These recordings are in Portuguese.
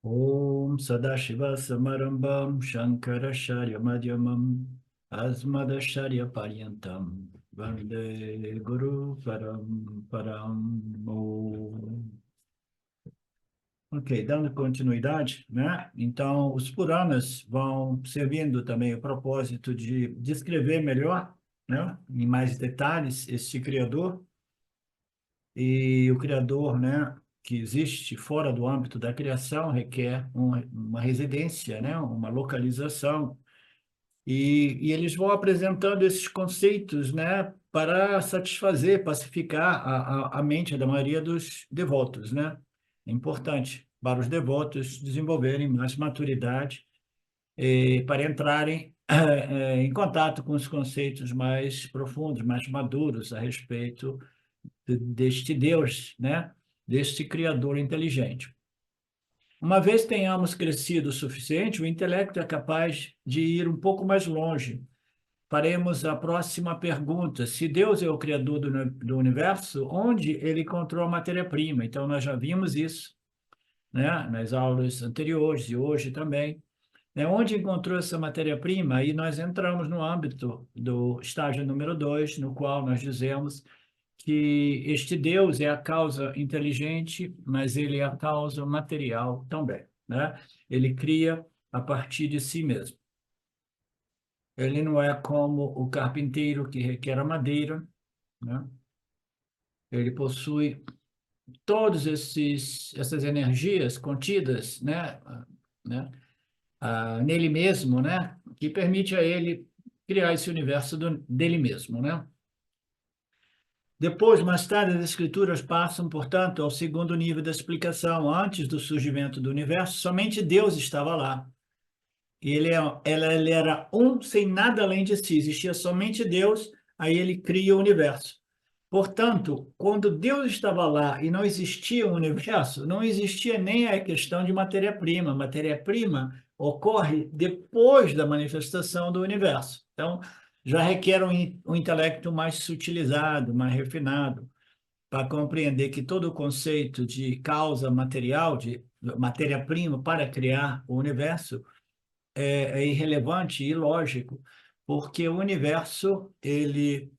Om Sadashiva Samarambam Shankaracharya Madhyamam Asmadacharya Paryantam Vande Guru Param Om. Ok, dando continuidade, né? Então, os Puranas vão servindo também o propósito de descrever melhor, né? Em mais detalhes, este Criador. E o Criador, né, que existe fora do âmbito da criação, requer uma residência, né, uma localização. E eles vão apresentando esses conceitos, né, para satisfazer, pacificar a mente da maioria dos devotos, né? É importante para os devotos desenvolverem mais maturidade para entrarem em contato com os conceitos mais profundos, mais maduros a respeito deste Deus, né? Deste Criador inteligente. Uma vez tenhamos crescido o suficiente, o intelecto é capaz de ir um pouco mais longe. Faremos a próxima pergunta: se Deus é o Criador do universo, onde ele encontrou a matéria-prima? Então, nós já vimos isso, né? Nas aulas anteriores e hoje também. Né? Onde encontrou essa matéria-prima? Aí nós entramos no âmbito do estágio número 2, no qual nós dizemos que este Deus é a causa inteligente, mas ele é a causa material também, né? Ele cria a partir de si mesmo. Ele não é como o carpinteiro que requer a madeira, né? Ele possui todas essas energias contidas, nele mesmo, né? Que permite a ele criar esse universo dele mesmo, né? Depois, mais tarde, as escrituras passam, portanto, ao segundo nível da explicação. Antes do surgimento do universo, somente Deus estava lá. Ele era um sem nada além de si. Existia somente Deus, aí ele cria o universo. Portanto, quando Deus estava lá e não existia o universo, não existia nem a questão de matéria-prima. Matéria-prima ocorre depois da manifestação do universo. Então, já requer um intelecto mais sutilizado, mais refinado, para compreender que todo o conceito de causa material, de matéria-prima para criar o universo, é irrelevante e ilógico, porque o universo, ele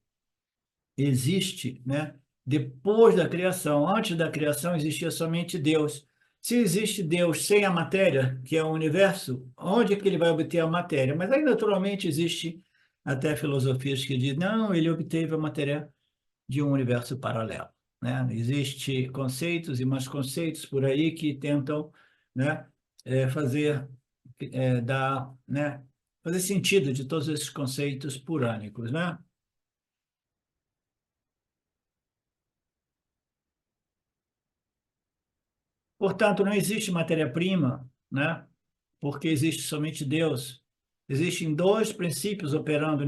existe, né, depois da criação. Antes da criação existia somente Deus. Se existe Deus sem a matéria, que é o universo, onde é que ele vai obter a matéria? Mas aí, naturalmente, existe até filosofias que dizem, não, ele obteve a matéria de um universo paralelo, né? Existem conceitos e mais conceitos por aí que tentam, né, fazer, fazer sentido de todos esses conceitos purânicos, né? Portanto, não existe matéria-prima, né? Porque existe somente Deus. Existem dois princípios operando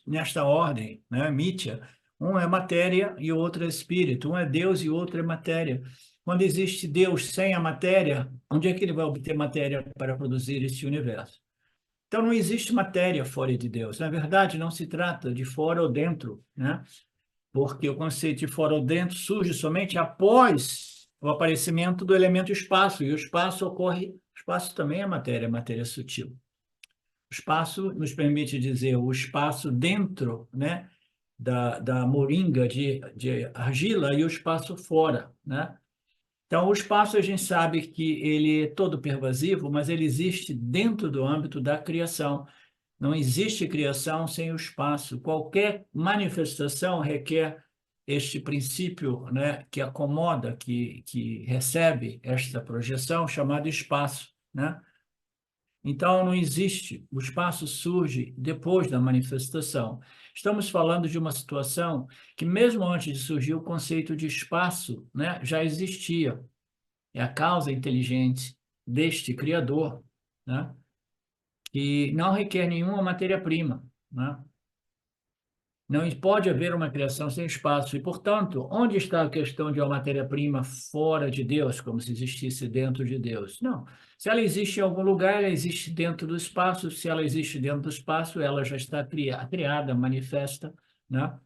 nesta ordem, né? Mítia. Um é matéria e o outro é espírito. Um é Deus e o outro é matéria. Quando existe Deus sem a matéria, onde é que ele vai obter matéria para produzir este universo? Então, não existe matéria fora de Deus. Na verdade, não se trata de fora ou dentro, né? Porque o conceito de fora ou dentro surge somente após o aparecimento do elemento espaço, e o espaço ocorre, o espaço também é matéria sutil. O espaço nos permite dizer o espaço dentro, né, da moringa de argila e o espaço fora, né? Então, o espaço a gente sabe que ele é todo pervasivo, mas ele existe dentro do âmbito da criação. Não existe criação sem o espaço. Qualquer manifestação requer este princípio, né, que acomoda, que recebe esta projeção, chamado espaço, né? Então, não existe, o espaço surge depois da manifestação. Estamos falando de uma situação que, mesmo antes de surgir o conceito de espaço, né, já existia. É a causa inteligente deste Criador, né? Que não requer nenhuma matéria-prima, né? Não pode haver uma criação sem espaço. E, portanto, onde está a questão de uma matéria-prima fora de Deus, como se existisse dentro de Deus? Não. Se ela existe em algum lugar, ela existe dentro do espaço. Se ela existe dentro do espaço, ela já está criada, manifesta, né?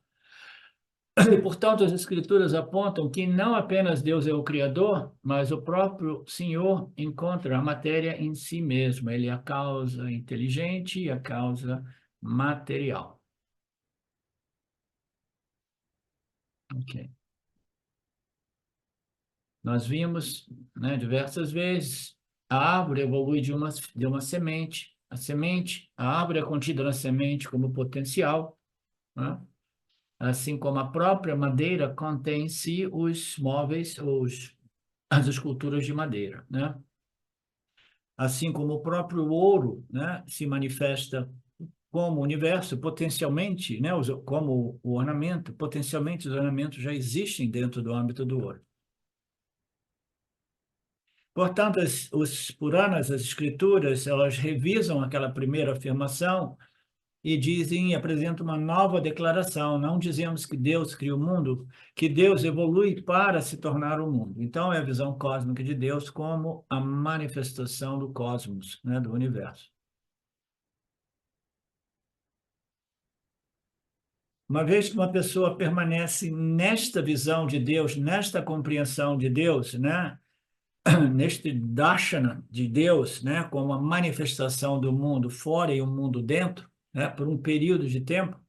E, portanto, as Escrituras apontam que não apenas Deus é o Criador, mas o próprio Senhor encontra a matéria em si mesmo. Ele é a causa inteligente e a causa material. Ok. Nós vimos, né, diversas vezes, a árvore evolui de uma semente. A árvore é contida na semente como potencial, né? Assim como a própria madeira contém em si os móveis, as esculturas de madeira, né? Assim como o próprio ouro, né, se manifesta como universo, potencialmente, né, como o ornamento, potencialmente os ornamentos já existem dentro do âmbito do ouro. Portanto, os Puranas, as escrituras, elas revisam aquela primeira afirmação e dizem, apresentam uma nova declaração. Não dizemos que Deus cria o mundo, que Deus evolui para se tornar o mundo. Então, é a visão cósmica de Deus como a manifestação do cosmos, né, do universo. Uma vez que uma pessoa permanece nesta visão de Deus, nesta compreensão de Deus, né, neste darshana de Deus, né, como a manifestação do mundo fora e o mundo dentro, né, por um período de tempo,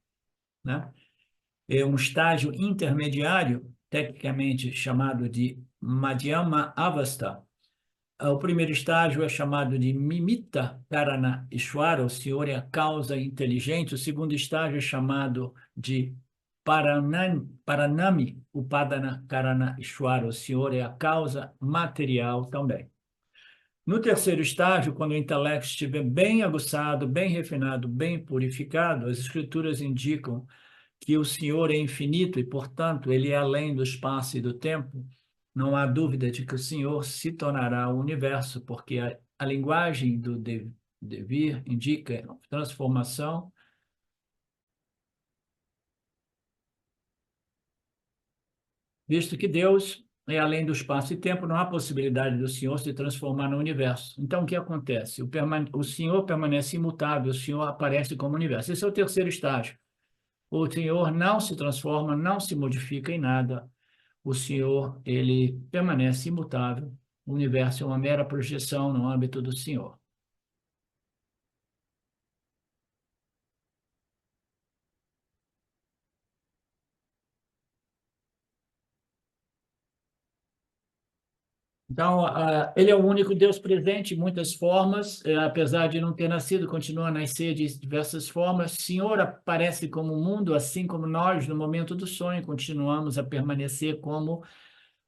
né, é um estágio intermediário, tecnicamente chamado de Madhyama Avastha. O primeiro estágio é chamado de Mimita Karana Ishvara, o Senhor é a causa inteligente. O segundo estágio é chamado de Paranami Upadana Karana Ishvara, o Senhor é a causa material também. No terceiro estágio, quando o intelecto estiver bem aguçado, bem refinado, bem purificado, as escrituras indicam que o Senhor é infinito e, portanto, ele é além do espaço e do tempo. Não há dúvida de que o Senhor se tornará o universo, porque a linguagem do devir indica transformação, visto que Deus é além do espaço e tempo, não há possibilidade do Senhor se transformar no universo. Então, o que acontece? O Senhor permanece imutável, o Senhor aparece como universo. Esse é o terceiro estágio. O Senhor não se transforma, não se modifica em nada. O Senhor, ele permanece imutável. O universo é uma mera projeção no âmbito do Senhor. Então, ele é o único Deus presente em muitas formas, apesar de não ter nascido, continua a nascer de diversas formas. O Senhor aparece como o mundo, assim como nós, no momento do sonho, continuamos a permanecer como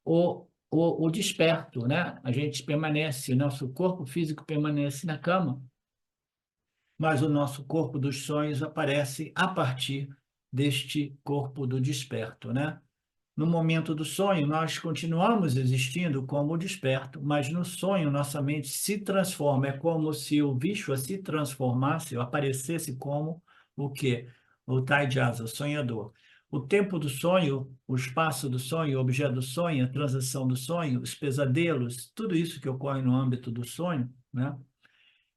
o desperto, né? A gente permanece, nosso corpo físico permanece na cama, mas o nosso corpo dos sonhos aparece a partir deste corpo do desperto, né? No momento do sonho, nós continuamos existindo como o desperto, mas no sonho nossa mente se transforma. É como se o Vishwa se transformasse, ou aparecesse como o quê? O Taijasa, o sonhador. O tempo do sonho, o espaço do sonho, o objeto do sonho, a transação do sonho, os pesadelos, tudo isso que ocorre no âmbito do sonho, né?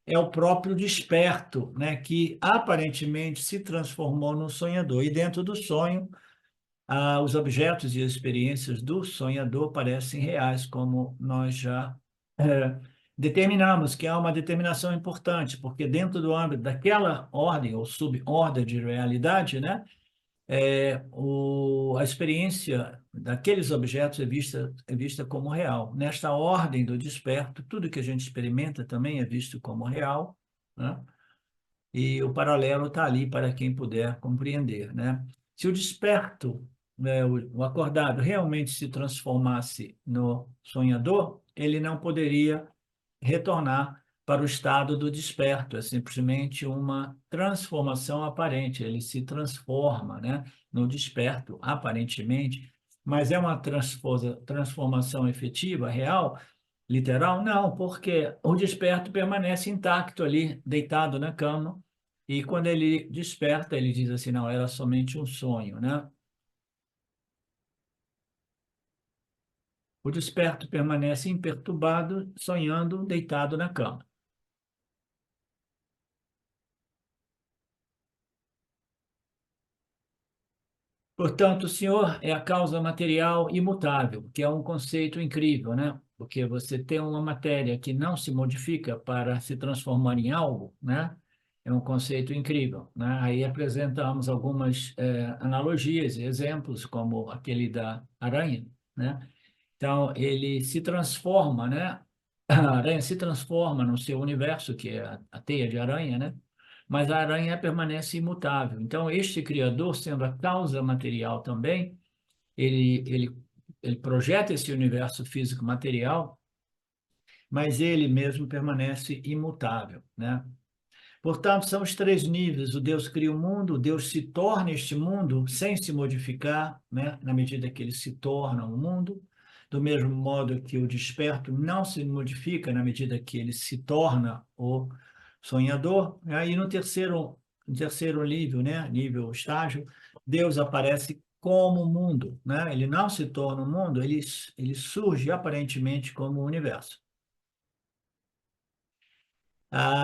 É o próprio desperto, né? Que aparentemente se transformou no sonhador. E dentro do sonho, os objetos e as experiências do sonhador parecem reais, como nós já determinamos, que há uma determinação importante, porque dentro do âmbito daquela ordem ou subordem de realidade, né, a experiência daqueles objetos é vista como real. Nesta ordem do desperto, tudo que a gente experimenta também é visto como real, né? E o paralelo está ali para quem puder compreender, né? Se o desperto, né, o acordado, realmente se transformasse no sonhador, ele não poderia retornar para o estado do desperto, é simplesmente uma transformação aparente, ele se transforma, né, no desperto, aparentemente, mas é uma transformação efetiva, real, literal? Não, porque o desperto permanece intacto ali, deitado na cama, e quando ele desperta, ele diz assim, não, era somente um sonho, né? O desperto permanece imperturbado, sonhando, deitado na cama. Portanto, o Senhor é a causa material imutável, que é um conceito incrível, né? Porque você tem uma matéria que não se modifica para se transformar em algo, né? É um conceito incrível, né? Aí apresentamos algumas analogias e exemplos, como aquele da aranha, né? Então, ele se transforma, né? A aranha se transforma no seu universo, que é a teia de aranha, né? Mas a aranha permanece imutável. Então, este Criador, sendo a causa material também, ele projeta esse universo físico material, mas ele mesmo permanece imutável, né? Portanto, são os três níveis. O Deus cria o mundo, o Deus se torna este mundo sem se modificar, né? Na medida que ele se torna um mundo, do mesmo modo que o desperto não se modifica na medida que ele se torna o sonhador. Aí no terceiro nível, né? Nível estágio, Deus aparece como mundo, né? Ele não se torna um mundo, ele surge aparentemente como o universo.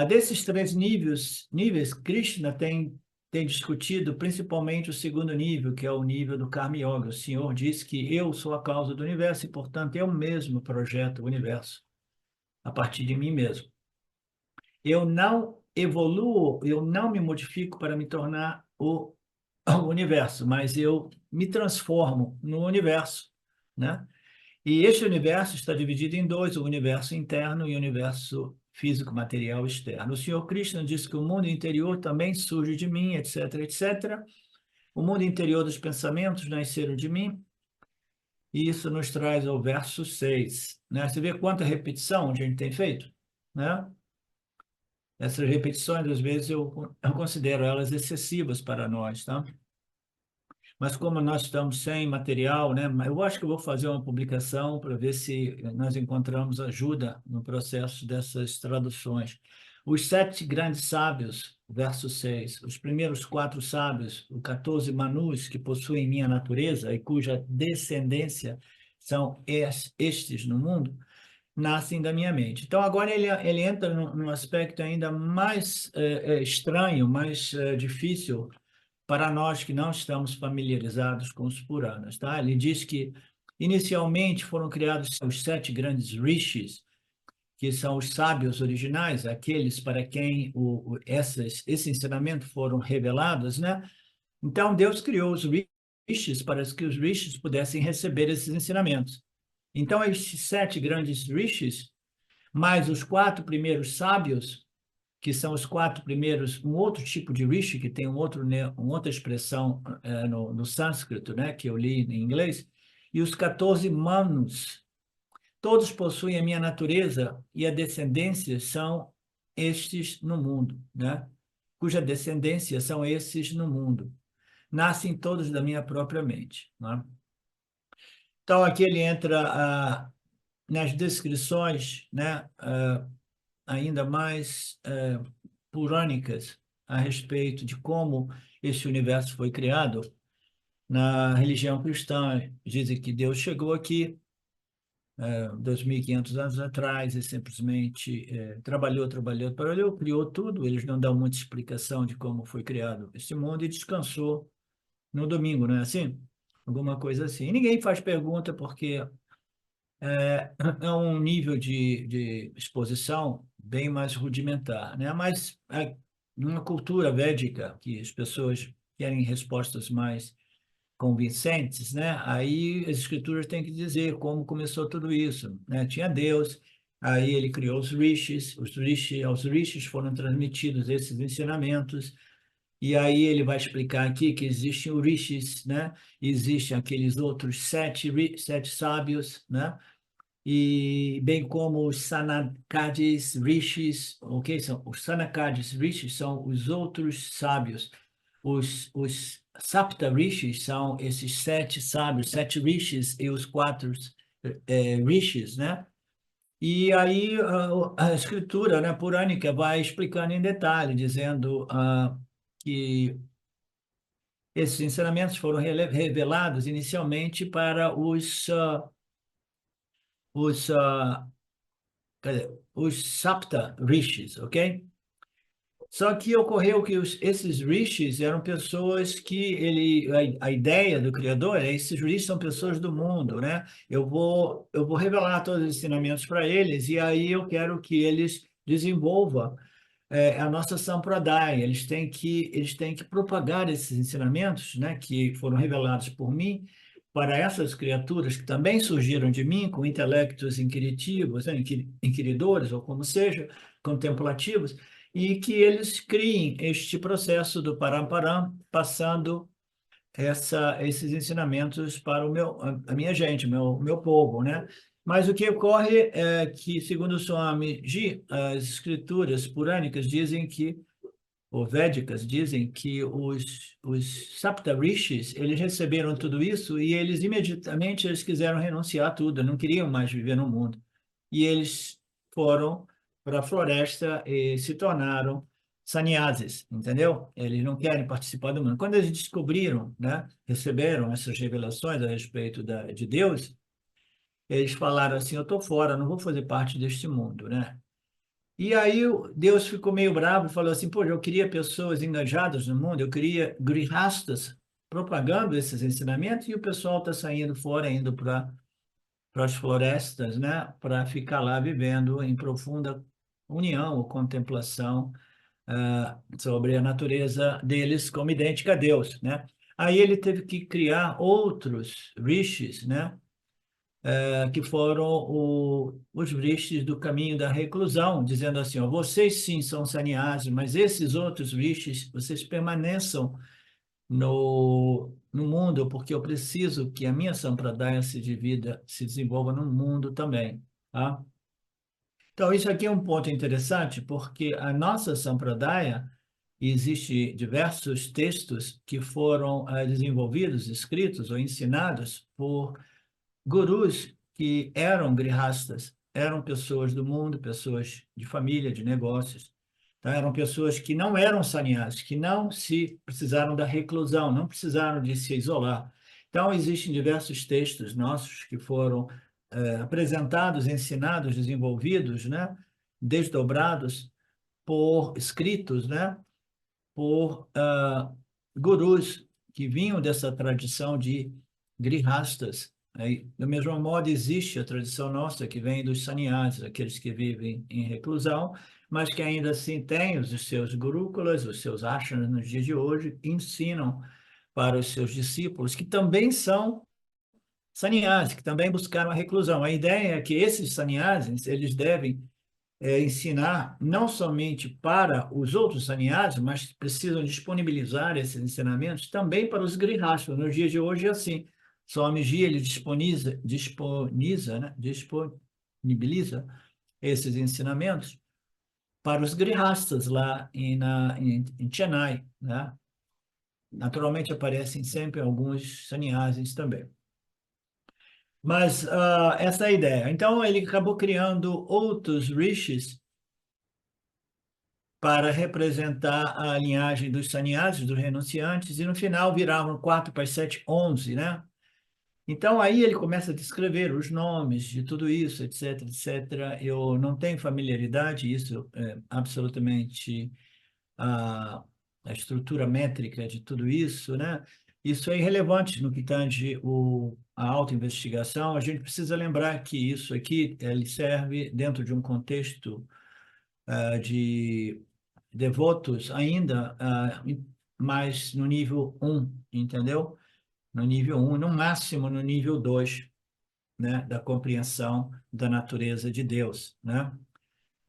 Desses três níveis, Krishna tem discutido principalmente o segundo nível, que é o nível do Karma Yoga. O Senhor diz que eu sou a causa do universo e, portanto, eu mesmo projeto o universo a partir de mim mesmo. Eu não evoluo, eu não me modifico para me tornar o universo, mas eu me transformo no universo, né? E este universo está dividido em dois, o universo interno e o universo físico, material externo. O Senhor Krishna diz que o mundo interior também surge de mim, etc, etc. O mundo interior dos pensamentos nasceram de mim, e isso nos traz ao verso 6, né? Você vê quanta repetição a gente tem feito, né? Essas repetições, às vezes, eu considero elas excessivas para nós, tá? Mas como nós estamos sem material, né? Eu acho que eu vou fazer uma publicação para ver se nós encontramos ajuda no processo dessas traduções. Os sete grandes sábios, verso 6, os primeiros quatro sábios, os 14 manus que possuem minha natureza e cuja descendência são estes no mundo, nascem da minha mente. Então, agora ele entra num aspecto ainda mais estranho, mais difícil para nós que não estamos familiarizados com os Puranas, tá? Ele diz que inicialmente foram criados os sete grandes rishis, que são os sábios originais, aqueles para quem esses ensinamentos foram revelados, né? Então Deus criou os rishis para que os rishis pudessem receber esses ensinamentos. Então esses sete grandes rishis, mais os quatro primeiros sábios, que são os quatro primeiros, um outro tipo de rishi, que tem uma outra expressão no sânscrito, né, que eu li em inglês, e os 14 manos, todos possuem a minha natureza e a descendência são estes no mundo, né? Cuja descendência são esses no mundo. Nascem todos da minha própria mente, né? Então, aqui ele entra nas descrições, né, ainda mais purânicas a respeito de como esse universo foi criado. Na religião cristã, dizem que Deus chegou aqui 2.500 anos atrás e simplesmente trabalhou, criou tudo. Eles não dão muita explicação de como foi criado esse mundo e descansou no domingo, não é assim? Alguma coisa assim. E ninguém faz pergunta porque é um nível de exposição bem mais rudimentar, né? Mas numa cultura védica, que as pessoas querem respostas mais convincentes, né? Aí as escrituras têm que dizer como começou tudo isso, né? Tinha Deus, aí ele criou os rishis, aos rishis foram transmitidos esses ensinamentos, e aí ele vai explicar aqui que existem os rishis, né? Existem aqueles outros sete sábios, né? E bem como os Sanakadis Rishis, ok? Os Sanakadis Rishis são os outros sábios. Os Sapta Rishis são esses sete sábios, sete Rishis e os quatro Rishis, né? E aí a escritura, né, purânica vai explicando em detalhe, dizendo que esses ensinamentos foram revelados inicialmente para os Sapta Rishis, ok? Só que ocorreu que esses rishis eram pessoas que a ideia do Criador é esses rishis são pessoas do mundo, né? Eu vou revelar todos os ensinamentos para eles e aí eu quero que eles desenvolvam a nossa sampradaya. Eles têm que propagar esses ensinamentos, né, que foram revelados por mim para essas criaturas que também surgiram de mim com intelectos inquiritivos, né, inquiridores ou como seja, contemplativos, e que eles criem este processo do Paramparam, passando esses ensinamentos para a minha gente, meu povo, né? Mas o que ocorre é que, segundo o Swami Ji, as escrituras purânicas dizem que, ou védicas dizem que os Saptarishis, eles receberam tudo isso e eles imediatamente eles quiseram renunciar a tudo, não queriam mais viver no mundo. E eles foram para a floresta e se tornaram sannyasis, entendeu? Eles não querem participar do mundo. Quando eles descobriram, né, receberam essas revelações a respeito de Deus, eles falaram assim, eu estou fora, não vou fazer parte deste mundo, né? E aí Deus ficou meio bravo e falou assim, pô, eu queria pessoas engajadas no mundo, eu queria grihastas propagando esses ensinamentos e o pessoal está saindo fora, indo para as florestas, né, para ficar lá vivendo em profunda união ou contemplação sobre a natureza deles como idêntica a Deus, né? Aí ele teve que criar outros rishis, né, que foram os rishis do caminho da reclusão, dizendo assim, ó, vocês sim são sannyasis, mas esses outros rishis, vocês permaneçam no mundo, porque eu preciso que a minha sampradaya se desenvolva no mundo também, tá? Então, isso aqui é um ponto interessante, porque a nossa sampradaya, existe diversos textos que foram desenvolvidos, escritos ou ensinados por gurus que eram grihastas, eram pessoas do mundo, pessoas de família, de negócios, tá? Eram pessoas que não eram sannyasis, que não se precisaram da reclusão, não precisaram de se isolar. Então, existem diversos textos nossos que foram apresentados, ensinados, desenvolvidos, né? Desdobrados por escritos, né? Por gurus que vinham dessa tradição de grihastas. Aí, do mesmo modo, existe a tradição nossa que vem dos sannyasis, aqueles que vivem em reclusão, mas que ainda assim têm os seus gurukulas, os seus ashramas nos dias de hoje, e ensinam para os seus discípulos, que também são sannyasis, que também buscaram a reclusão. A ideia é que esses sannyasis, eles devem ensinar não somente para os outros sannyasis, mas precisam disponibilizar esses ensinamentos também para os grihastas. Nos dias de hoje é assim. Swamiji, ele disponibiliza esses ensinamentos para os grihastas lá em Chennai, né? Naturalmente aparecem sempre alguns sannyasis também. Mas essa é a ideia. Então, ele acabou criando outros rishis para representar a linhagem dos sannyasis, dos renunciantes, e no final viravam 4 para 7, 11, né? Então, aí ele começa a descrever os nomes de tudo isso, etc, etc. Eu não tenho familiaridade, isso é absolutamente a, a estrutura métrica de tudo isso, né? Isso é irrelevante no que tange a autoinvestigação. A gente precisa lembrar que isso aqui ele serve dentro de um contexto de devotos ainda mais no nível um, entendeu? No nível um, no máximo no nível 2, né, da compreensão da natureza de Deus, né?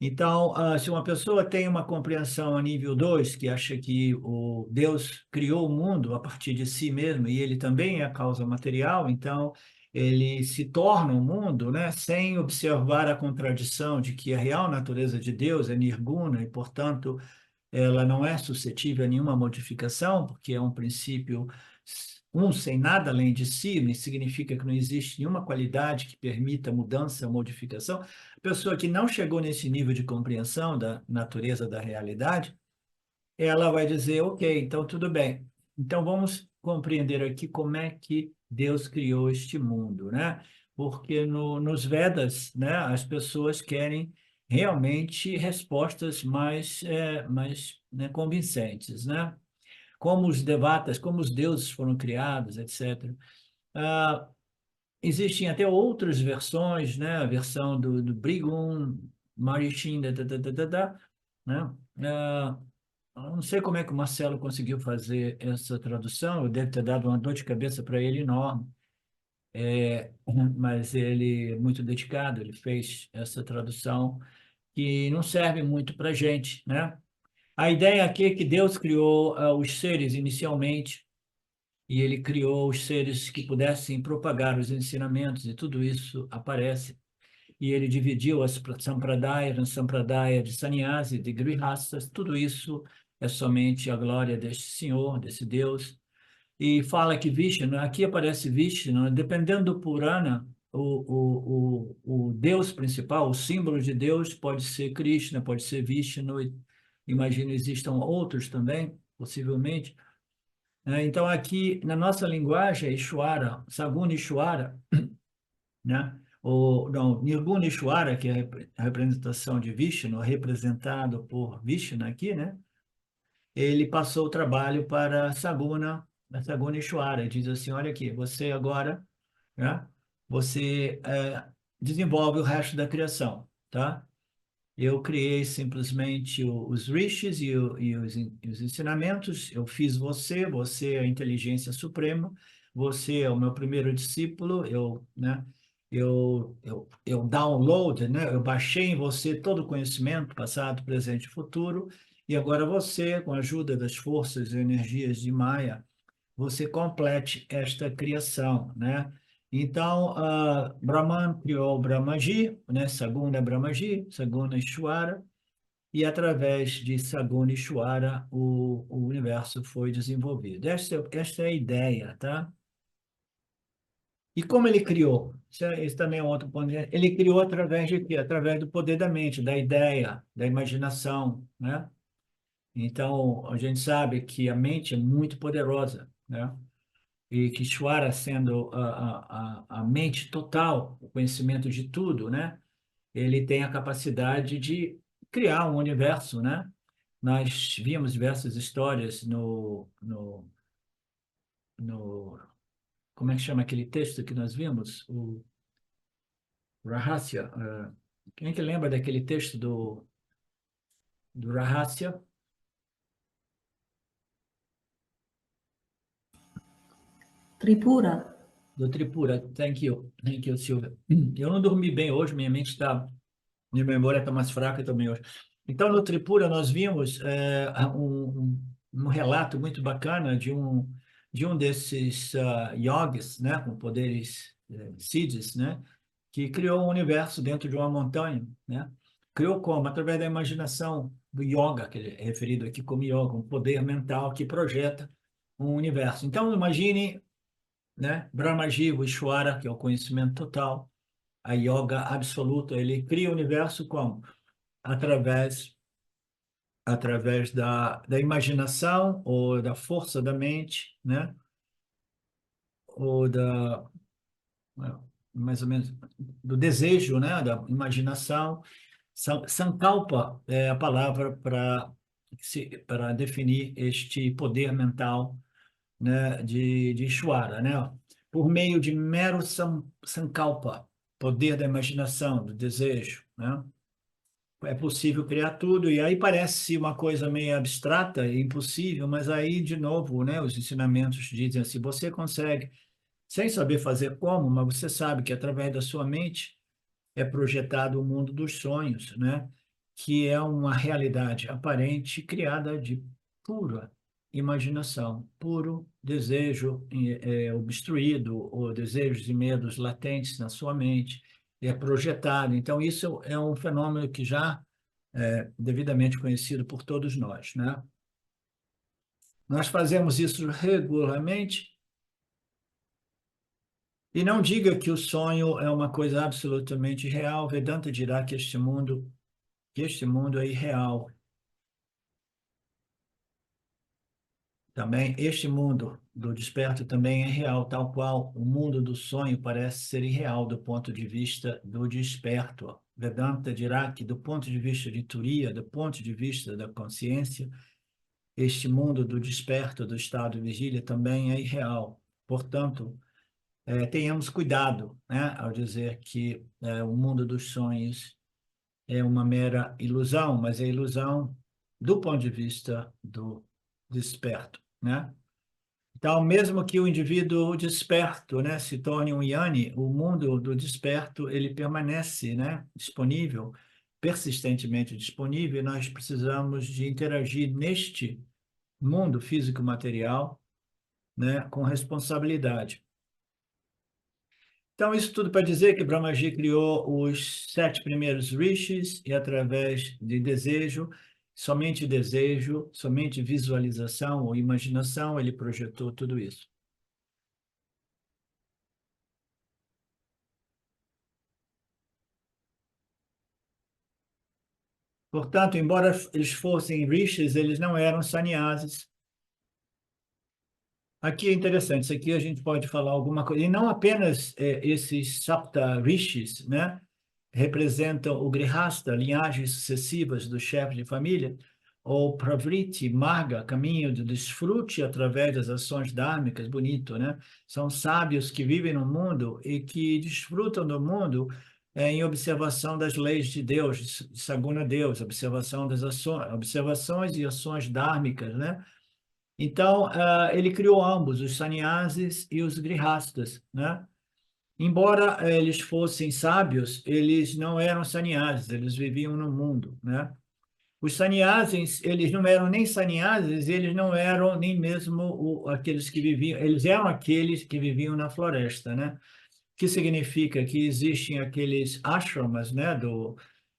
Então, se uma pessoa tem uma compreensão a nível 2 que acha que o Deus criou o mundo a partir de si mesmo e ele também é a causa material, então ele se torna o mundo, né, sem observar a contradição de que a real natureza de Deus é nirguna e, portanto, ela não é suscetível a nenhuma modificação, porque é um princípio sem nada além de si, nem significa que não existe nenhuma qualidade que permita mudança ou modificação. A pessoa que não chegou nesse nível de compreensão da natureza da realidade, ela vai dizer, ok, então tudo bem. Então vamos compreender aqui como é que Deus criou este mundo, né? Porque nos Vedas, né, as pessoas querem realmente respostas mais né, convincentes, né? Como os devatas, como os deuses foram criados, etc. Ah, existem até outras versões, né? A versão do Brigham, Maritim, né? Eu não sei como é que o Marcelo conseguiu fazer essa tradução, eu deve ter dado uma dor de cabeça para ele enorme, mas ele é muito dedicado, ele fez essa tradução que não serve muito para a gente, né? A ideia aqui é que Deus criou os seres inicialmente, e ele criou os seres que pudessem propagar os ensinamentos, e tudo isso aparece. E ele dividiu as sampradaya de sannyasi, de grihastas, tudo isso é somente a glória deste Senhor, desse Deus. E fala que Vishnu, aqui aparece Vishnu, dependendo do Purana, o Deus principal, o símbolo de Deus pode ser Krishna, pode ser Vishnu, imagino existam outros também, possivelmente. Então, aqui na nossa linguagem, é Ishwara, Saguna Ishwara, né? Não, Nirguna Ishwara, que é a representação de Vishnu, representado por Vishnu aqui, né? Ele passou o trabalho para Saguna Ishwara, e diz assim, olha aqui, você agora, né? Você desenvolve o resto da criação, tá? Eu criei simplesmente os rishis e os ensinamentos. Eu fiz você, você é a inteligência suprema, você é o meu primeiro discípulo. Eu download, né? Eu baixei em você todo o conhecimento, passado, presente e futuro. E agora você, com a ajuda das forças e energias de Maya, você complete esta criação, né? Então, Brahman criou Brahmaji, né? Saguna Brahmaji, Saguna Ishwara, e através de Saguna Ishwara o universo foi desenvolvido. Esta é a ideia, tá? E como ele criou? Isso também é um outro ponto. Ele criou através de quê? Através do poder da mente, da ideia, da imaginação, né? Então, a gente sabe que a mente é muito poderosa, né? E que Ishvara sendo a mente total, o conhecimento de tudo, né? Ele tem a capacidade de criar um universo, né? Nós vimos diversas histórias no como é que chama aquele texto que nós vimos? O Rahasya. Quem é que lembra daquele texto do Rahasya? Tripura. Do Tripura. Thank you, Silvia. Eu não dormi bem hoje, minha mente está minha memória está mais fraca também hoje. Então, no Tripura, nós vimos um relato muito bacana de um desses yogis, né, com poderes siddhis, né, que criou um universo dentro de uma montanha. Né? Criou como? Através da imaginação do yoga, que é referido aqui como yoga, um poder mental que projeta um universo. Então, imagine, né, Brahmaji, o Ishvara, que é o conhecimento total, a yoga absoluta, ele cria o universo como? Através, através da imaginação ou da força da mente, né? Ou mais ou menos, do desejo, né? Da imaginação. Sankalpa é a palavra para definir este poder mental, né? De Ishvara, né? Por meio de mero sankalpa, poder da imaginação, do desejo, né? É possível criar tudo, e aí parece uma coisa meio abstrata e impossível, mas aí, de novo, né, os ensinamentos dizem assim, você consegue, sem saber fazer como, mas você sabe que através da sua mente é projetado o mundo dos sonhos, né, que é uma realidade aparente criada de pura imaginação, puro desejo obstruído, ou desejos e medos latentes na sua mente, é projetado. Então, isso é um fenômeno que já devidamente conhecido por todos nós, né? Nós fazemos isso regularmente e não diga que o sonho é uma coisa absolutamente real. Vedanta dirá que este mundo é irreal. Também este mundo do desperto também é real, tal qual o mundo do sonho parece ser irreal do ponto de vista do desperto, Vedanta dirá que, do ponto de vista de Turiya, do ponto de vista da consciência, este mundo do desperto, do estado de vigília, também é irreal. Portanto, tenhamos cuidado, né, ao dizer que o mundo dos sonhos é uma mera ilusão, mas é ilusão do ponto de vista do desperto, né? Então, mesmo que o indivíduo desperto, né, se torne um yoni, o mundo do desperto, ele permanece, né, disponível, persistentemente disponível, e nós precisamos de interagir neste mundo físico-material, né, com responsabilidade. Então, isso tudo para dizer que Brahmaji criou os 7 primeiros rishis e, através de desejo, somente visualização ou imaginação, ele projetou tudo isso. Portanto, embora eles fossem rishis, eles não eram sannyasis. Aqui é interessante, isso aqui a gente pode falar alguma coisa. E não apenas esses sapta rishis, né, representam o grihasta, linhagens sucessivas do chefe de família, ou pravriti, marga, caminho de desfrute através das ações dhármicas, bonito, né? São sábios que vivem no mundo e que desfrutam do mundo em observação das leis de Deus, de Saguna Deus, observação das ações, observações e ações dhármicas, né? Então, ele criou ambos, os sannyasis e os grihastas, né? Embora eles fossem sábios, eles não eram sannyasis, eles viviam no mundo, né? Os sannyasis, eles não eram nem sannyasis, eles não eram nem mesmo aqueles que viviam, eles eram aqueles que viviam na floresta, né? Que significa que existem aqueles ashramas, né,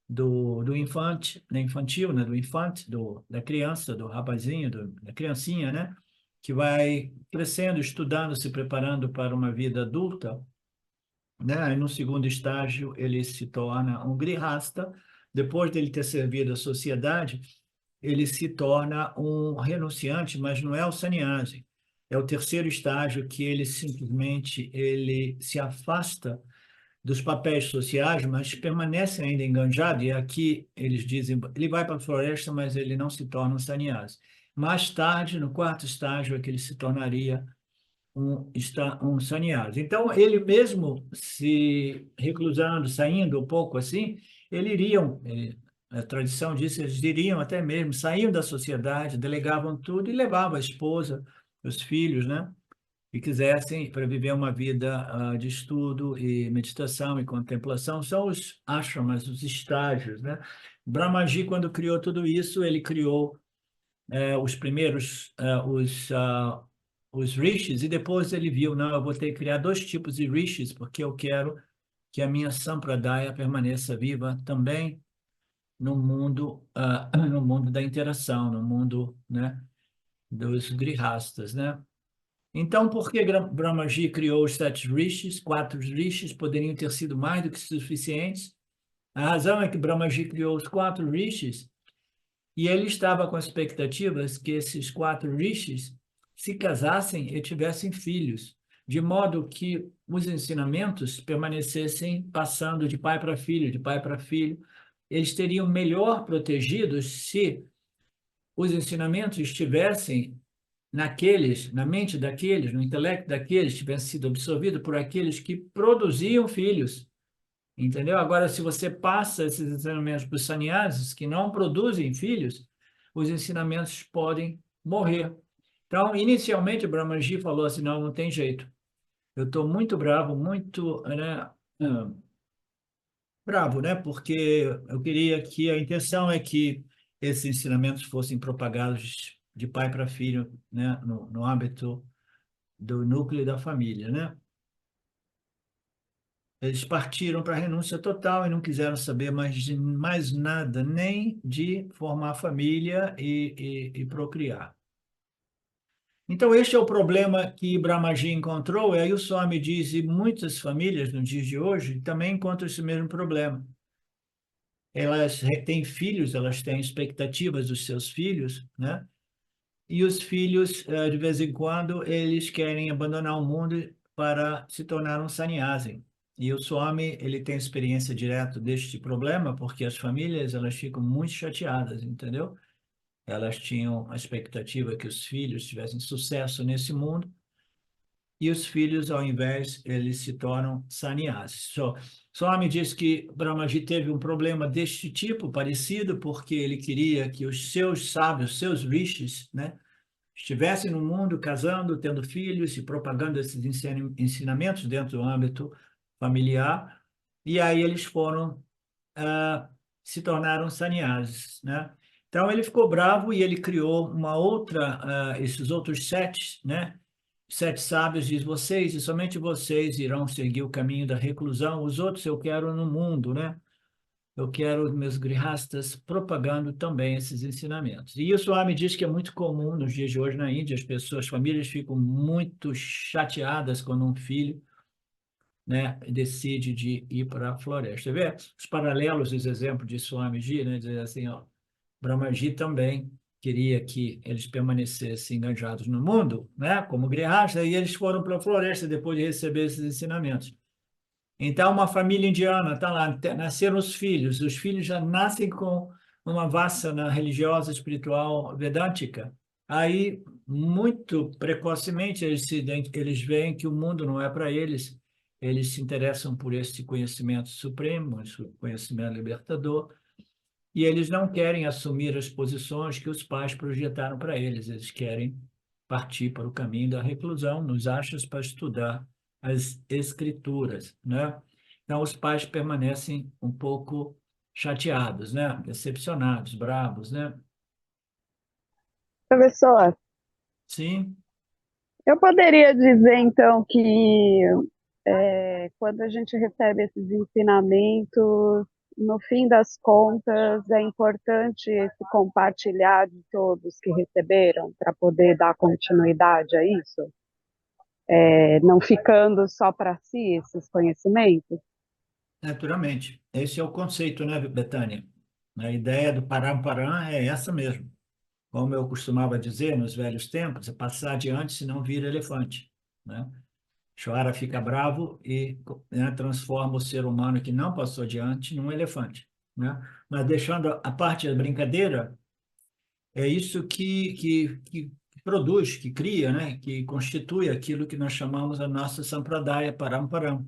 do infante, né, infantil, né, do infante, da criança, do rapazinho, da criancinha, né, que vai crescendo, estudando, se preparando para uma vida adulta, né, e no segundo estágio ele se torna um grihasta, depois dele ter servido à sociedade, ele se torna um renunciante, mas não é o sannyasi. É o terceiro estágio que ele simplesmente ele se afasta dos papéis sociais, mas permanece ainda enganjado, e aqui eles dizem, ele vai para a floresta, mas ele não se torna um sannyasi. Mais tarde, no quarto estágio, é que ele se tornaria um sannyasi. Então, ele mesmo se reclusando, saindo um pouco assim, a tradição diz, eles iriam até mesmo, saíam da sociedade, delegavam tudo e levavam a esposa, os filhos, né? E quisessem para viver uma vida de estudo e meditação e contemplação, são os ashramas, os estágios, né? Brahmaji, quando criou tudo isso, ele criou os primeiros, os rishis, e depois ele viu, não, eu vou ter que criar 2 tipos de rishis, porque eu quero que a minha sampradaya permaneça viva também no mundo, no mundo da interação, no mundo, né, dos grihastas, né? Então, por que Brahmaji criou os 7 rishis? 4 rishis poderiam ter sido mais do que suficientes. A razão é que Brahmaji criou os 4 rishis e ele estava com expectativas que esses 4 rishis se casassem e tivessem filhos, de modo que os ensinamentos permanecessem passando de pai para filho, de pai para filho. Eles teriam melhor protegidos se os ensinamentos estivessem na mente daqueles, no intelecto daqueles, tivesse sido absorvido por aqueles que produziam filhos. Entendeu? Agora, se você passa esses ensinamentos para os sannyasis que não produzem filhos, os ensinamentos podem morrer. Então, inicialmente, Brahmaji falou assim, não, não tem jeito. Eu estou muito bravo, muito, né, bravo, né? Porque eu queria que a intenção é que esses ensinamentos fossem propagados de pai para filho, né? No âmbito do núcleo da família, né? Eles partiram para a renúncia total e não quiseram saber mais de mais nada, nem de formar família e procriar. Então, este é o problema que Brahmaji encontrou, e aí o Swami diz, e muitas famílias no dia de hoje também encontram esse mesmo problema. Elas têm filhos, elas têm expectativas dos seus filhos, né? E os filhos, de vez em quando, eles querem abandonar o mundo para se tornar um sannyasi. E o Swami, ele tem experiência direta deste problema, porque as famílias, elas ficam muito chateadas, entendeu? Elas tinham a expectativa que os filhos tivessem sucesso nesse mundo, e os filhos, ao invés, eles se tornam sannyasis. Swami diz que Brahmaji teve um problema deste tipo, parecido, porque ele queria que os seus sábios, seus rishis, né, estivessem no mundo casando, tendo filhos e propagando esses ensinamentos dentro do âmbito familiar, e aí eles foram, se tornaram sannyasis, né? Então ele ficou bravo e ele criou uma outra, esses outros sete, né? Sete sábios diz, vocês e somente vocês irão seguir o caminho da reclusão, os outros eu quero no mundo, né? Eu quero os meus grihastas propagando também esses ensinamentos. E isso me diz que é muito comum nos dias de hoje na Índia, as pessoas, as famílias ficam muito chateadas quando um filho, né, decide de ir para a floresta. Vê os paralelos, os exemplos de Swamiji, né, dizer assim, ó, Brahmaji também queria que eles permanecessem engajados no mundo, né, como grihasta, e eles foram para a floresta depois de receber esses ensinamentos. Então, uma família indiana está lá, nasceram os filhos já nascem com uma vassana religiosa, espiritual, vedântica. Aí, muito precocemente, eles veem que o mundo não é para eles se interessam por esse conhecimento supremo, esse conhecimento libertador, e eles não querem assumir as posições que os pais projetaram para eles querem partir para o caminho da reclusão, nos ashras para estudar as escrituras, né? Então, os pais permanecem um pouco chateados, né? Decepcionados, bravos, né? Professor, Sim, eu poderia dizer então que quando a gente recebe esses ensinamentos, no fim das contas, é importante esse compartilhar de todos que receberam para poder dar continuidade a isso, não ficando só para si esses conhecimentos. naturalmente. Esse é o conceito, né, Betânia? A ideia do param é essa mesmo. Como eu costumava dizer nos velhos tempos, é passar adiante, senão vira elefante, né? Chora, fica bravo e, né, transforma o ser humano que não passou adiante num elefante, né? Mas deixando a parte da brincadeira, é isso que produz, que cria, né? Que constitui aquilo que nós chamamos a nossa sampradaya paramparam,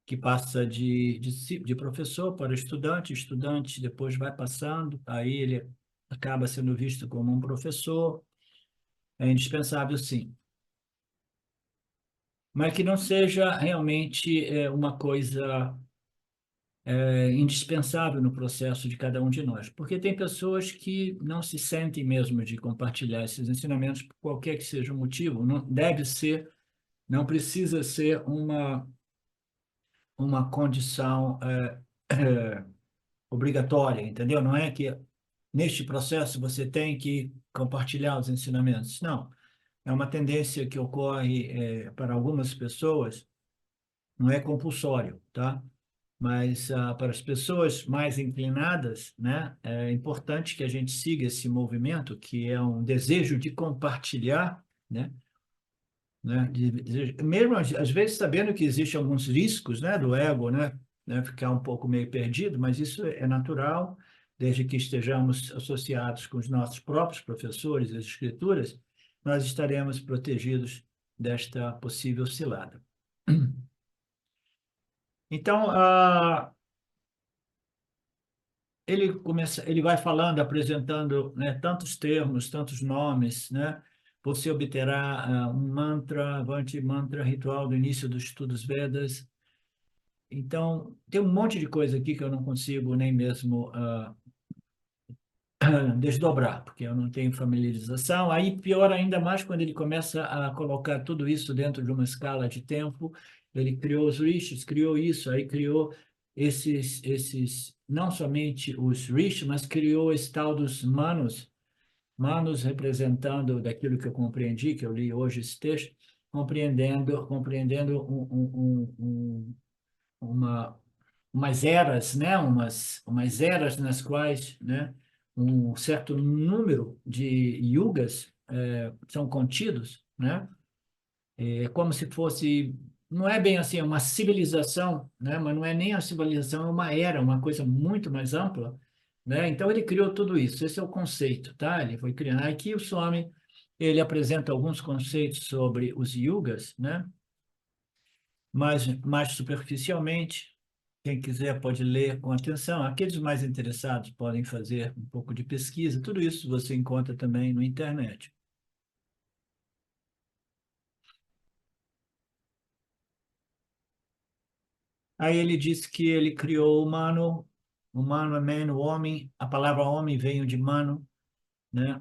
que passa de professor para estudante, estudante depois vai passando, aí ele acaba sendo visto como um professor, é indispensável, sim. Mas que não seja realmente uma coisa indispensável no processo de cada um de nós, porque tem pessoas que não se sentem mesmo de compartilhar esses ensinamentos por qualquer que seja o motivo, não deve ser, não precisa ser uma condição obrigatória, entendeu? Não é que neste processo você tem que compartilhar os ensinamentos, não. É uma tendência que ocorre para algumas pessoas, não é compulsório, tá? Mas para as pessoas mais inclinadas, né, é importante que a gente siga esse movimento, que é um desejo de compartilhar, né, mesmo às vezes sabendo que existem alguns riscos, né, do ego, né, ficar um pouco meio perdido, mas isso é natural, desde que estejamos associados com os nossos próprios professores, as escrituras, nós estaremos protegidos desta possível cilada. Então, ele vai falando, apresentando, né, tantos termos, tantos nomes, né? Você obterá um mantra, Avanti mantra ritual do início dos estudos Vedas. Então, tem um monte de coisa aqui que eu não consigo nem mesmo desdobrar, porque eu não tenho familiarização. Aí pior ainda mais quando ele começa a colocar tudo isso dentro de uma escala de tempo. Ele criou os rishis, criou isso, aí criou esses não somente os rishis, mas criou esse tal dos manos, manos representando daquilo que eu compreendi, que eu li hoje esse texto, compreendendo uma umas eras, né? Umas eras nas quais, né? Um certo número de yugas são contidos, né? É como se fosse não é bem assim, é uma civilização, né? Mas não é nem a civilização, é uma era, uma coisa muito mais ampla, né? Então ele criou tudo isso. Esse é o conceito, tá? Ele foi criando. Aqui o Swami, ele apresenta alguns conceitos sobre os yugas, né? Mas mais superficialmente. Quem quiser pode ler com atenção. Aqueles mais interessados podem fazer um pouco de pesquisa. Tudo isso você encontra também na internet. Aí ele disse que ele criou o humano é man, o homem. A palavra homem veio de mano, né?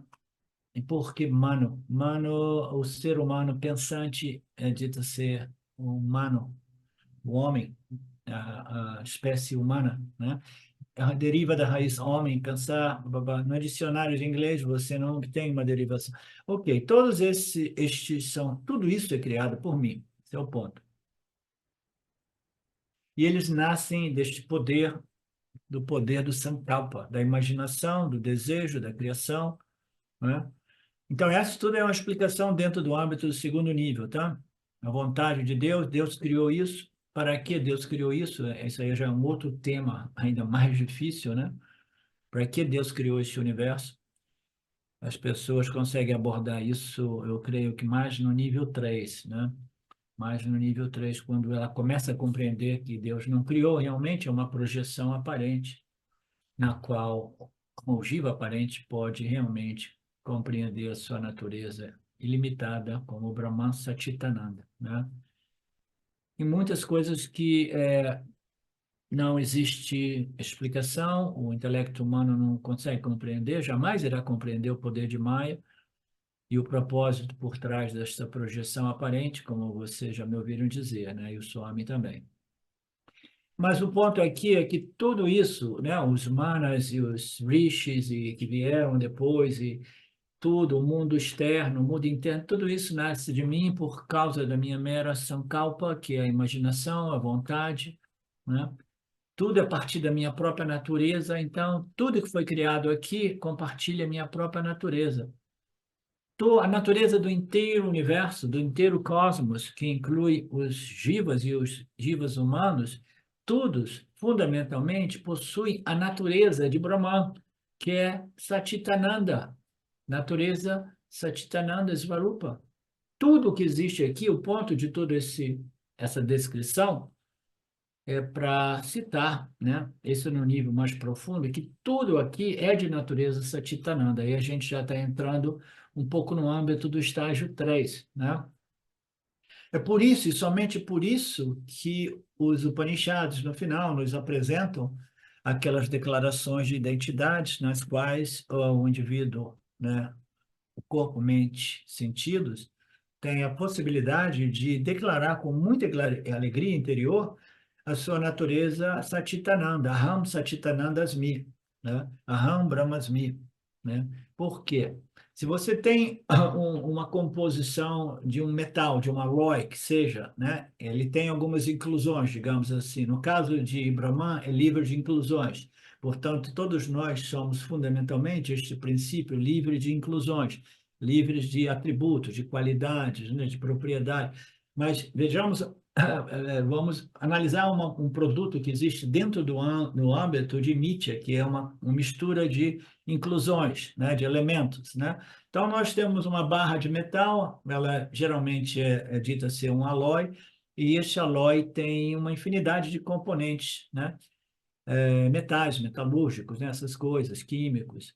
E por que mano? Mano, o ser humano pensante é dito ser humano, o homem, a espécie humana, né? Deriva da raiz homem, pensar, babá. No dicionário de inglês você não obtém uma derivação. Ok, todos estes são, tudo isso é criado por mim, esse é o ponto. E eles nascem deste poder, do poder do Sankalpa, da imaginação, do desejo, da criação, né? Então, essa tudo é uma explicação dentro do âmbito do segundo nível, tá? A vontade de Deus, Deus criou isso. Para que Deus criou isso? Isso aí já é um outro tema ainda mais difícil, né? Para que Deus criou este universo? As pessoas conseguem abordar isso, eu creio que mais no nível 3, né? Mais no nível 3, quando ela começa a compreender que Deus não criou realmente, é uma projeção aparente, na qual o ogiva aparente pode realmente compreender a sua natureza ilimitada, como o Brahman Satchitananda, né? E muitas coisas que não existe explicação, o intelecto humano não consegue compreender, jamais irá compreender o poder de Maya e o propósito por trás desta projeção aparente, como vocês já me ouviram dizer, né? E o Swami também. Mas o ponto aqui é que tudo isso, né, os manas e os rishis e que vieram depois e tudo, o mundo externo, o mundo interno, tudo isso nasce de mim por causa da minha mera sankalpa, que é a imaginação, a vontade, né? Tudo é a partir da minha própria natureza, então tudo que foi criado aqui compartilha a minha própria natureza. A natureza do inteiro universo, do inteiro cosmos, que inclui os jivas e os jivas humanos, todos, fundamentalmente, possuem a natureza de Brahman, que é Satchitananda, natureza Satchitananda Svarupa. Tudo que existe aqui, o ponto de toda essa descrição, é para citar, né? Esse é no nível mais profundo, que tudo aqui é de natureza Satchitananda. Aí a gente já está entrando um pouco no âmbito do estágio 3, né? É por isso, e somente por isso, que os Upanishads, no final, nos apresentam aquelas declarações de identidades nas quais o indivíduo, né, o corpo, mente, sentidos, tem a possibilidade de declarar com muita alegria interior a sua natureza Satchitananda, Aham Satchitanandasmi, né? Aham Brahmasmi, né? Por quê? Se você tem uma composição de um metal, de um alloy, que seja, né? Ele tem algumas inclusões, digamos assim. No caso de Brahman, é livre de inclusões. Portanto, todos nós somos fundamentalmente este princípio livre de inclusões, livres de atributos, de qualidades, né? De propriedade. Mas vejamos, vamos analisar um produto que existe dentro no âmbito de Mitya, que é uma mistura de inclusões, né, de elementos, né? Então, nós temos uma barra de metal, ela geralmente é dita ser um alói, e este alói tem uma infinidade de componentes, né? Metais, metalúrgicos, né? Essas coisas, químicos,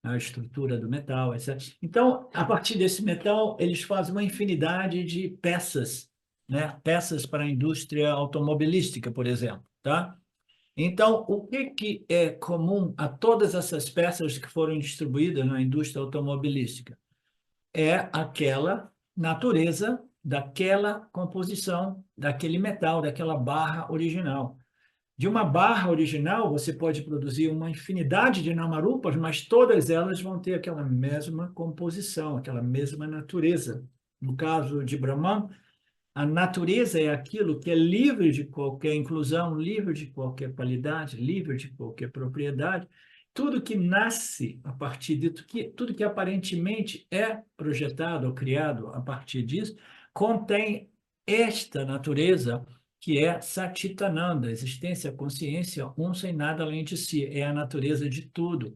a estrutura do metal, etc. Então, a partir desse metal, eles fazem uma infinidade de peças, né? Peças para a indústria automobilística, por exemplo, tá? Então, o que é comum a todas essas peças que foram distribuídas na indústria automobilística? É aquela natureza daquela composição, daquele metal, daquela barra original. De uma barra original, você pode produzir uma infinidade de namarupas, mas todas elas vão ter aquela mesma composição, aquela mesma natureza. No caso de Brahman, a natureza é aquilo que é livre de qualquer inclusão, livre de qualquer qualidade, livre de qualquer propriedade. Tudo que nasce a partir tudo que aparentemente é projetado ou criado a partir disso, contém esta natureza que é Satchitananda, existência, consciência, um sem nada além de si, é a natureza de tudo,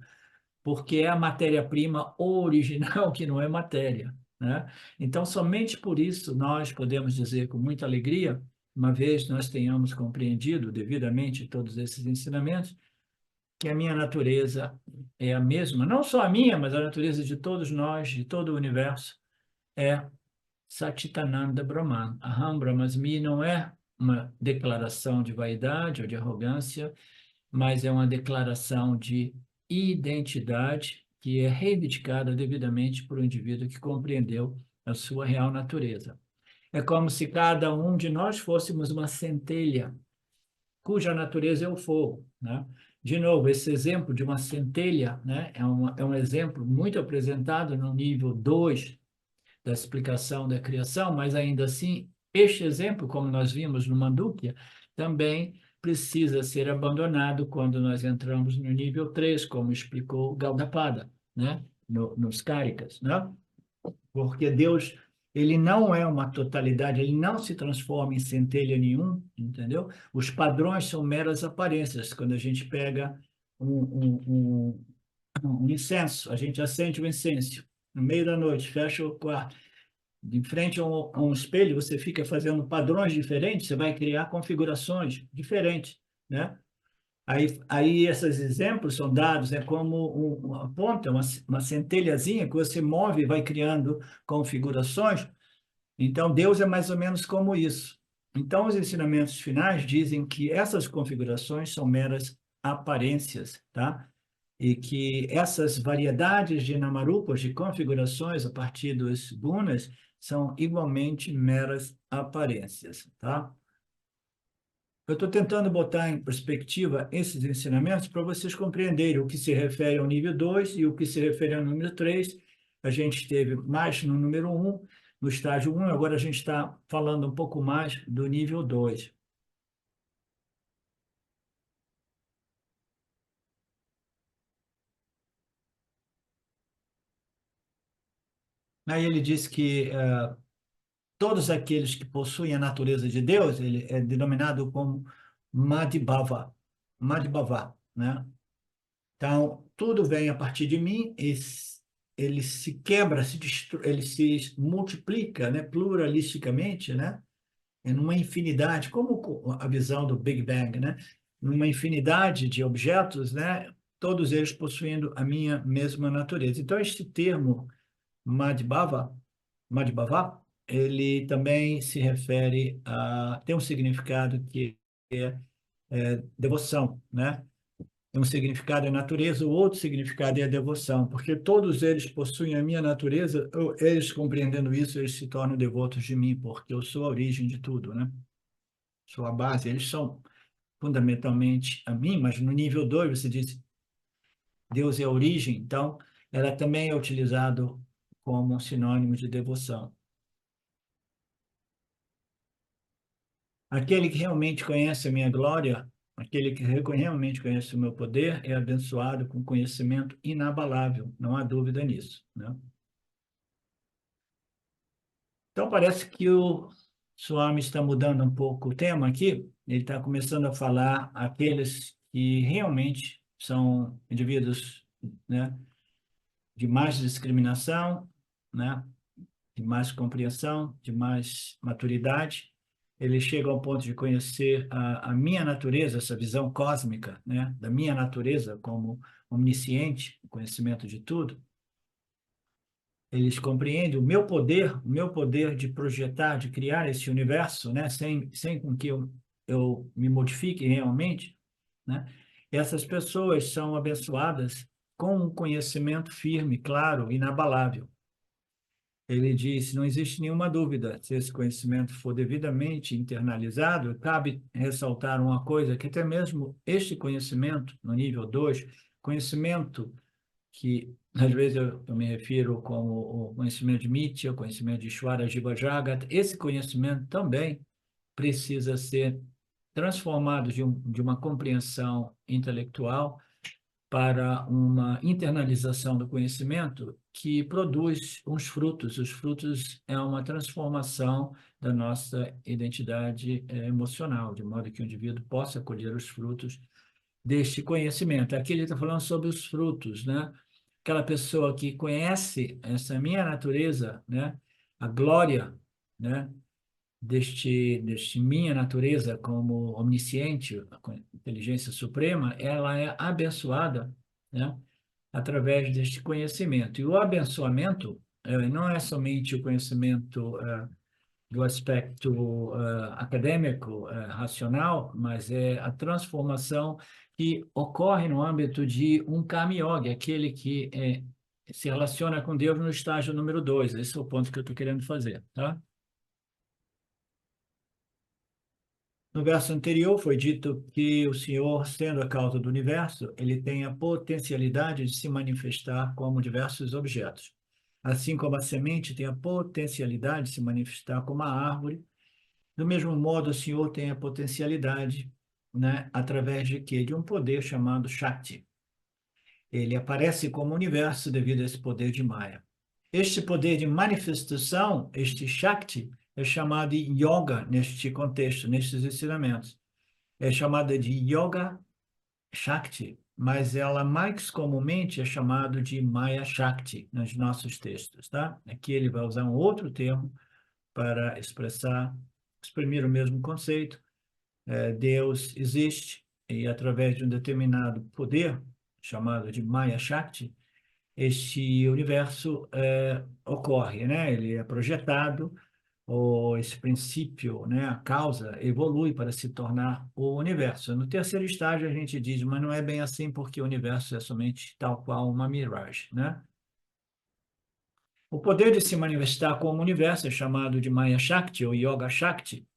porque é a matéria-prima original que não é matéria, né? Então, somente por isso nós podemos dizer com muita alegria, uma vez nós tenhamos compreendido devidamente todos esses ensinamentos, que a minha natureza é a mesma, não só a minha, mas a natureza de todos nós, de todo o universo, é Satchitananda Brahman. Aham Brahmasmi não é uma declaração de vaidade ou de arrogância, mas é uma declaração de identidade que é reivindicada devidamente por um indivíduo que compreendeu a sua real natureza. É como se cada um de nós fôssemos uma centelha, cuja natureza é o fogo, né? De novo, esse exemplo de uma centelha, né, é um exemplo muito apresentado no nível 2 da explicação da criação, mas ainda assim, este exemplo, como nós vimos no Mandukya, também precisa ser abandonado quando nós entramos no nível 3, como explicou Gaudapada, né? Nos Kārikas, né? Porque Deus, ele não é uma totalidade, ele não se transforma em centelha nenhum, entendeu? Os padrões são meras aparências. Quando a gente pega um incenso, a gente acende o incenso no meio da noite, fecha o quarto, de frente a um espelho, você fica fazendo padrões diferentes, você vai criar configurações diferentes, né? Aí esses exemplos são dados, é como uma ponta, uma centelhazinha que você move e vai criando configurações. Então, Deus é mais ou menos como isso. Então, os ensinamentos finais dizem que essas configurações são meras aparências, tá? E que essas variedades de namarupas, de configurações a partir dos gunas, são igualmente meras aparências, tá? Eu estou tentando botar em perspectiva esses ensinamentos para vocês compreenderem o que se refere ao nível 2 e o que se refere ao número 3. A gente esteve mais no número 1, no estágio 1, agora a gente está falando um pouco mais do nível 2. Aí ele diz que todos aqueles que possuem a natureza de Deus, ele é denominado como Madhibhava, Madhibhava, né? Então, tudo vem a partir de mim, ele se quebra, ele se multiplica, né, pluralisticamente, né, numa infinidade, como a visão do Big Bang, né, numa infinidade de objetos, né, todos eles possuindo a minha mesma natureza. Então, este termo Madhbhava, Madhbhava, ele também se refere tem um significado que é devoção, né? Um significado é natureza, o outro significado é a devoção, porque todos eles possuem a minha natureza, eles compreendendo isso, eles se tornam devotos de mim, porque eu sou a origem de tudo, né? Sou a base, eles são fundamentalmente a mim, mas no nível 2 você diz, Deus é a origem, então ela também é utilizado como um sinônimo de devoção. Aquele que realmente conhece a minha glória, aquele que realmente conhece o meu poder, é abençoado com conhecimento inabalável, não há dúvida nisso, né? Então, parece que o Swami está mudando um pouco o tema aqui, ele está começando a falar aqueles que realmente são indivíduos, né, de mais discriminação, né, de mais compreensão, de mais maturidade. Ele chega ao ponto de conhecer a minha natureza, essa visão cósmica, né, da minha natureza como omnisciente, conhecimento de tudo. Eles compreendem o meu poder de projetar, de criar esse universo, né, sem com que eu me modifique realmente, né? Essas pessoas são abençoadas com um conhecimento firme, claro, inabalável. Ele diz, não existe nenhuma dúvida, se esse conhecimento for devidamente internalizado, cabe ressaltar uma coisa, que até mesmo este conhecimento, no nível 2, conhecimento que às vezes eu me refiro como o conhecimento de Mitya, o conhecimento de Ishvara Jiva Jagat, esse conhecimento também precisa ser transformado de uma compreensão intelectual para uma internalização do conhecimento que produz uns frutos. Os frutos é uma transformação da nossa identidade emocional, de modo que o indivíduo possa colher os frutos deste conhecimento. Aqui ele está falando sobre os frutos, né? Aquela pessoa que conhece essa minha natureza, né? A glória, né? Deste minha natureza como onisciente, a inteligência suprema, ela é abençoada, né? Através deste conhecimento. E o abençoamento não é somente o conhecimento do aspecto acadêmico, racional, mas é a transformação que ocorre no âmbito de um Karma Yoga, aquele que se relaciona com Deus no estágio número 2. Esse é o ponto que eu estou querendo fazer, tá? No verso anterior foi dito que o Senhor, sendo a causa do universo, ele tem a potencialidade de se manifestar como diversos objetos. Assim como a semente tem a potencialidade de se manifestar como a árvore, do mesmo modo o Senhor tem a potencialidade, né, através de quê? De um poder chamado Shakti. Ele aparece como universo devido a esse poder de Maya. Este poder de manifestação, este Shakti, é chamado de Yoga neste contexto, nestes ensinamentos. É chamada de Yoga Shakti, mas ela mais comumente é chamada de Maya Shakti nos nossos textos, tá? Aqui ele vai usar um outro termo para exprimir o mesmo conceito. Deus existe e através de um determinado poder, chamado de Maya Shakti, este universo ocorre, né? Ele é projetado, ou esse princípio, né, a causa, evolui para se tornar o universo. No terceiro estágio, a gente diz, mas não é bem assim, porque o universo é somente tal qual uma miragem, né? O poder de se manifestar como universo é chamado de Maya Shakti ou Yoga Shakti.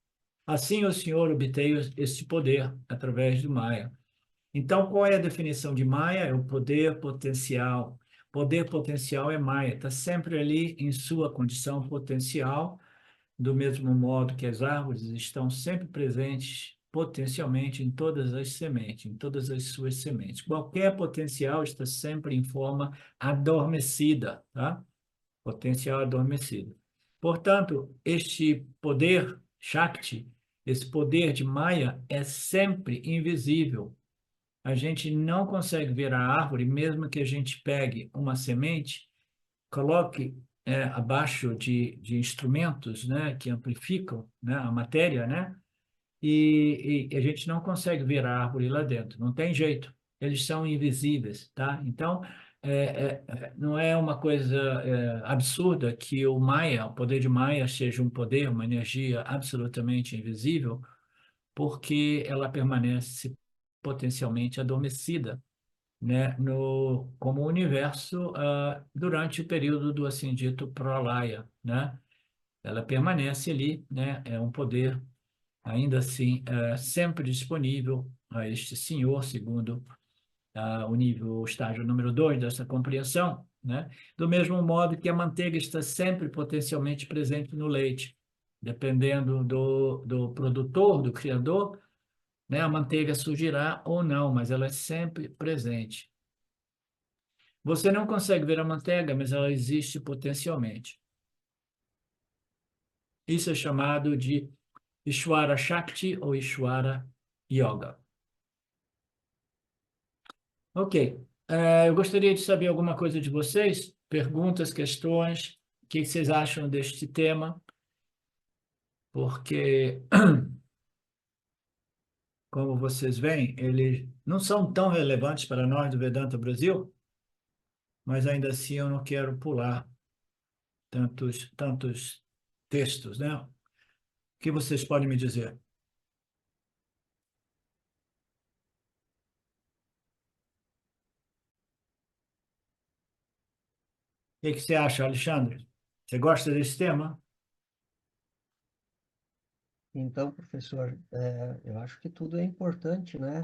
Assim, o Senhor obteve esse poder através do Maya. Então, qual é a definição de Maya? É o poder potencial. Poder potencial é Maya, está sempre ali em sua condição potencial, do mesmo modo que as árvores estão sempre presentes potencialmente em todas as sementes, em todas as suas sementes. Qualquer potencial está sempre em forma adormecida, tá? Potencial adormecido. Portanto, este poder Shakti, esse poder de Maya é sempre invisível. A gente não consegue ver a árvore, mesmo que a gente pegue uma semente, coloque abaixo de instrumentos, né, que amplificam, né, a matéria, né, e a gente não consegue ver a árvore lá dentro, não tem jeito, eles são invisíveis, tá? Então, não é uma coisa absurda que o Maya, o poder de Maya seja um poder, uma energia absolutamente invisível, porque ela permanece potencialmente adormecida, né, como universo durante o período do assim dito Pralaya, né? Ela permanece ali, né? É um poder ainda assim sempre disponível a este senhor, segundo o estágio número 2 dessa compreensão, né? Do mesmo modo que a manteiga está sempre potencialmente presente no leite, dependendo do produtor, do criador, né? A manteiga surgirá ou não, mas ela é sempre presente. Você não consegue ver a manteiga, mas ela existe potencialmente. Isso é chamado de Ishwara Shakti ou Ishwara Yoga. Ok. Eu gostaria de saber alguma coisa de vocês, perguntas, questões, o que vocês acham deste tema, porque, como vocês veem, eles não são tão relevantes para nós do Vedanta Brasil, mas ainda assim eu não quero pular tantos textos, né? O que vocês podem me dizer? Que você acha, Alexandre? Você gosta desse tema? Então, professor, eu acho que tudo é importante, né?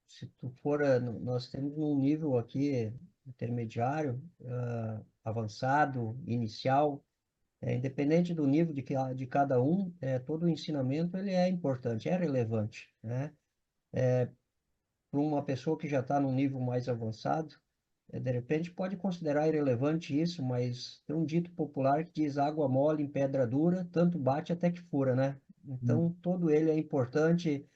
Se tu for, nós temos um nível aqui intermediário, avançado, inicial, independente do nível de cada um, todo o ensinamento ele é importante, é relevante, né? Para uma pessoa que já está num nível mais avançado, De repente pode considerar irrelevante isso, mas tem um dito popular que diz água mole em pedra dura, tanto bate até que fura, né? Então, todo ele é importante.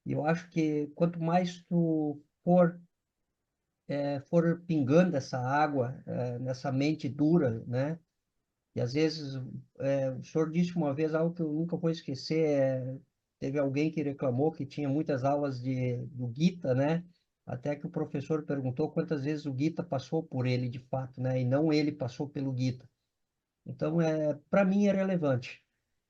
E eu acho que quanto mais tu for pingando essa água nessa mente dura, né? E às vezes, o senhor disse uma vez algo que eu nunca vou esquecer, teve alguém que reclamou que tinha muitas aulas do Gita, né? Até que o professor perguntou quantas vezes o Gita passou por ele de fato, né? E não ele passou pelo Gita. Então, para mim é relevante,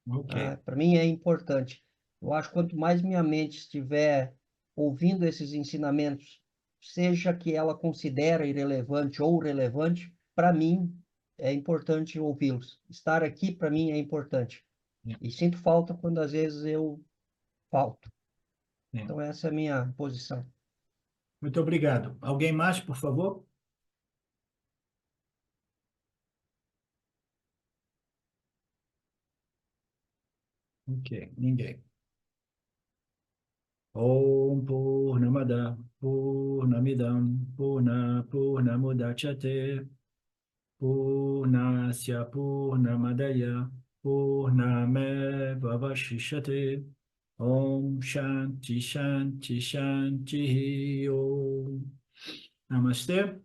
Ok. né? Para mim é importante. Eu acho que quanto mais minha mente estiver ouvindo esses ensinamentos, seja que ela considera irrelevante ou relevante, para mim é importante ouvi-los. Estar aqui para mim é importante. Sim, E sinto falta quando às vezes eu falto. sim. Então essa é a minha posição. Muito obrigado. Alguém mais, por favor? Ok, ninguém. Om Purnamada Purnamidam Purnamudachyate Purnasya Purnamadaya Purnameva Vashishyate Om Shanti Shanti Shanti Om. Namastê.